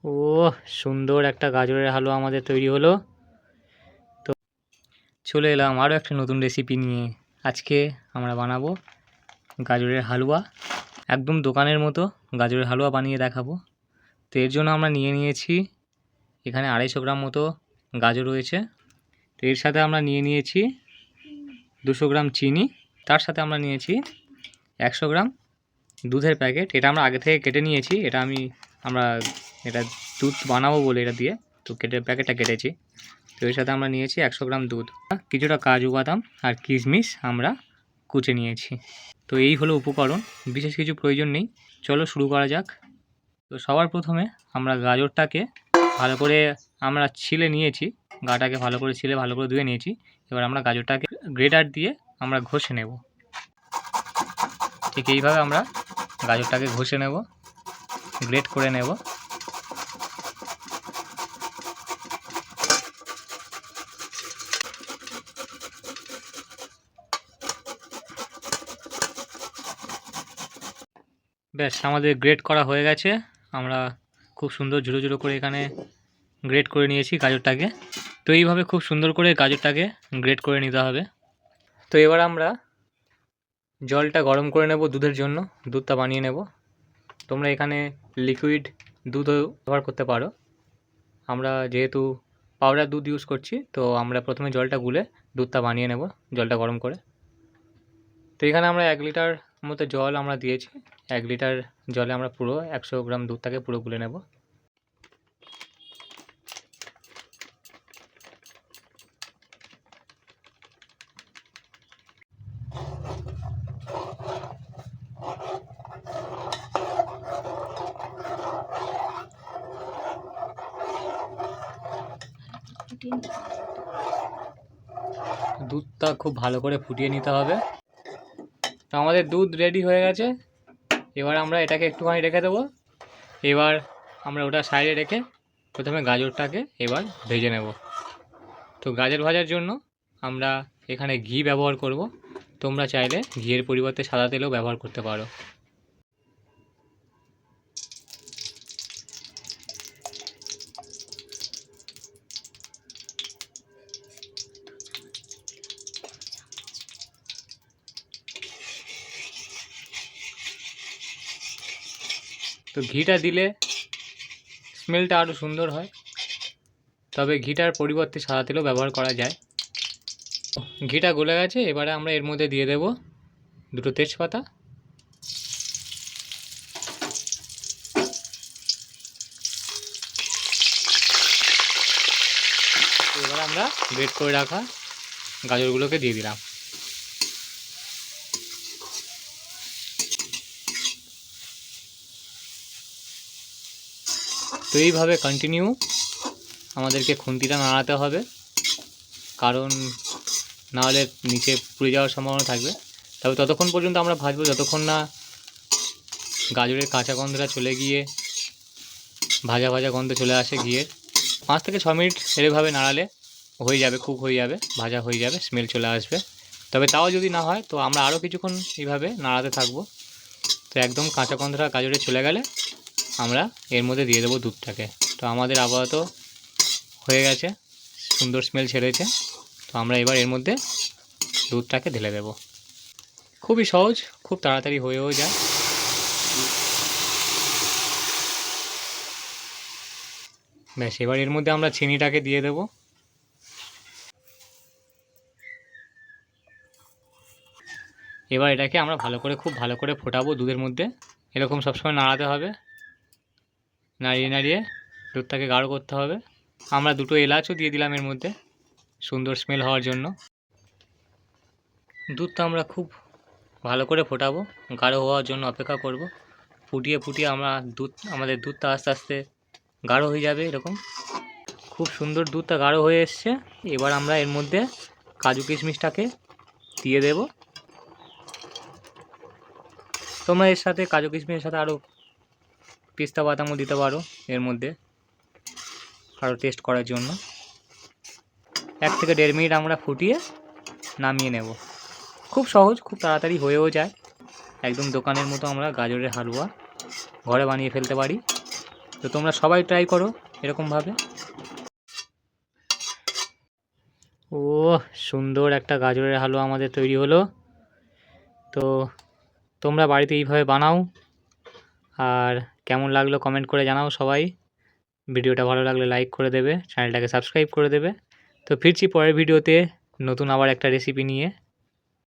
ও সুন্দর একটা গাজরের হালুয়া আমাদের তৈরি হলো। তো চলে এলাম আরও একটা নতুন রেসিপি নিয়ে। আজকে আমরা বানাবো গাজরের হালুয়া, একদম দোকানের মতো গাজরের হালুয়া বানিয়ে দেখাবো। তো এর জন্য আমরা নিয়েছি এখানে 250 গ্রাম মতো গাজর রয়েছে। তো এর সাথে আমরা নিয়েছি 200 গ্রাম চিনি, তার সাথে আমরা নিয়েছি 100 গ্রাম দুধের প্যাকেট। এটা আমরা আগে থেকে কেটে নিয়েছি, আমরা এটা দুধ বানাবো বলে এটা দিয়ে তো প্যাকেটটা কেটেছি। তো এর সাথে আমরা নিয়েছি 100 গ্রাম দুধ, কিছুটা কাজু বাদাম আর কিশমিশ আমরা কুচে নিয়েছি। তো এই হলো উপকরণ, বিশেষ কিছু প্রয়োজন নেই। চলো শুরু করা যাক। তো সবার প্রথমে আমরা গাজরটাকে ভালো করে আমরা ছিলে নিয়েছি, গাটাকে ভালো করে ছিলে ভালো করে ধুয়ে নিয়েছি। এবার আমরা গাজরটাকে গ্রেটার দিয়ে আমরা ঘষে নেব। ঠিক এইভাবে আমরা গাজরটাকে ঘষে নেব, গ্রেট করে নেব। ব্যাস আমাদের গ্রেট করা হয়ে গেছে। আমরা খুব সুন্দর ঝুড়ো ঝুড়ো করে এখানে গ্রেট করে নিয়েছি গাজরটাকে। তো এইভাবে খুব সুন্দর করে গাজরটাকে গ্রেট করে নিতে হবে। তো এবার আমরা জলটা গরম করে নেব দুধের জন্য, দুধটা বানিয়ে নেব। তোমরা এখানে লিকুইড দুধও ব্যবহার করতে পারো। আমরা যেহেতু পাউডার দুধ ইউজ করছি, তো আমরা প্রথমে জলটা গুলে দুধটা বানিয়ে নেব জলটা গরম করে। তো এখানে আমরা 1 লিটার মতো জল আমরা দিয়েছি। 1 লিটার জলে আমরা পুরো 100 গ্রাম দুধটাকে পুরো গুলে নেব। দুধটা খুব ভালো করে ফুটিয়ে নিতে হবে। তো আমাদের দুধ রেডি হয়ে গেছে। এবার আমরা এটাকে একটুখানি রেখে দেবো। এবার আমরা ওটা সাইডে রেখে প্রথমে গাজরটাকে এবার ভেজে নেব। তো গাজর ভাজার জন্য আমরা এখানে ঘি ব্যবহার করব। তোমরা চাইলে ঘিয়ের পরিবর্তে সাদা তেলও ব্যবহার করতে পারো। তো ঘিটা দিলে স্মেলটা আরও সুন্দর হয়, তবে ঘিটার পরিবর্তে সাদা তেলও ব্যবহার করা যায়। ঘিটা গলে গেছে, এবারে আমরা এর মধ্যে দিয়ে দেব 2টো তেজপাতা। এবার আমরা গ্রেট করে রাখা গাজরগুলোকে দিয়ে দিলাম। তো এইভাবে কন্টিনিউ আমাদেরকে খুন্তিটা নাড়াতে হবে, কারণ নাহলে নিচে পুড়ে যাওয়ার সম্ভাবনা থাকবে। তবে ততক্ষণ পর্যন্ত আমরা ভাজবো যতক্ষণ না গাজরের কাঁচা গন্ধটা চলে গিয়ে ভাজা ভাজা গন্ধ চলে আসে ঘিয়ের। 5 থেকে 6 মিনিট এভাবে নাড়ালে হয়ে যাবে, কুক হয়ে যাবে, ভাজা হয়ে যাবে, স্মেল চলে আসবে। তবে তাও যদি না হয় তো আমরা আরও কিছুক্ষণ এইভাবে নাড়াতে থাকবো। তো একদম কাঁচা গন্ধটা গাজরে চলে গেলে আমরা এর মধ্যে দিয়ে দেবো দুধটাকে। তো আমাদের আপাতত হয়ে গেছে, সুন্দর স্মেল ছেড়েছে। তো আমরা এবার এর মধ্যে দুধটাকে ঢেলে দেব। খুবই সহজ, খুব তাড়াতাড়ি হয়েও যায়। ব্যাস এবার এর মধ্যে আমরা চিনিটাকে দিয়ে দেব। এবার এটাকে আমরা খুব ভালো করে ফোটাবো দুধের মধ্যে। এরকম সবসময় নাড়াতে হবে, নাড়িয়ে নাড়িয়ে দুধটাকে গাঢ় করতে হবে। আমরা 2টো এলাচও দিয়ে দিলাম এর মধ্যে, সুন্দর স্মেল হওয়ার জন্য। দুধটা আমরা খুব ভালো করে ফোটাবো, গাঢ় হওয়ার জন্য অপেক্ষা করব। ফুটিয়ে ফুটিয়ে আমাদের দুধটা আস্তে আস্তে গাঢ় হয়ে যাবে। এরকম খুব সুন্দর দুধটা গাঢ় হয়ে এসছে। এবার আমরা এর মধ্যে কাজু কিশমিশটাকে দিয়ে দেব। তোমরা এর সাথে কাজু কিশমিশের সাথে আরও পেস্তা বাদামও দিতে পারো এর মধ্যে, আরও টেস্ট করার জন্য। 1 থেকে 1.5 মিনিট আমরা ফুটিয়ে নামিয়ে নেব। খুব সহজ, খুব তাড়াতাড়ি হয়েও যায়। একদম দোকানের মতো আমরা গাজরের হালুয়া ঘরে বানিয়ে ফেলতে পারি। তো তোমরা সবাই ট্রাই করো এরকমভাবে। ও সুন্দর একটা গাজরের হালুয়া আমাদের তৈরি হলো। তো তোমরা বাড়িতে এইভাবে বানাও, আর কেমন লাগলো কমেন্ট করে জানাও সবাই। ভিডিওটা ভালো লাগলে লাইক করে দেবে, চ্যানেলটাকে সাবস্ক্রাইব করে দেবে। তো ফিরছি পরের ভিডিওতে নতুন আবার একটা রেসিপি নিয়ে।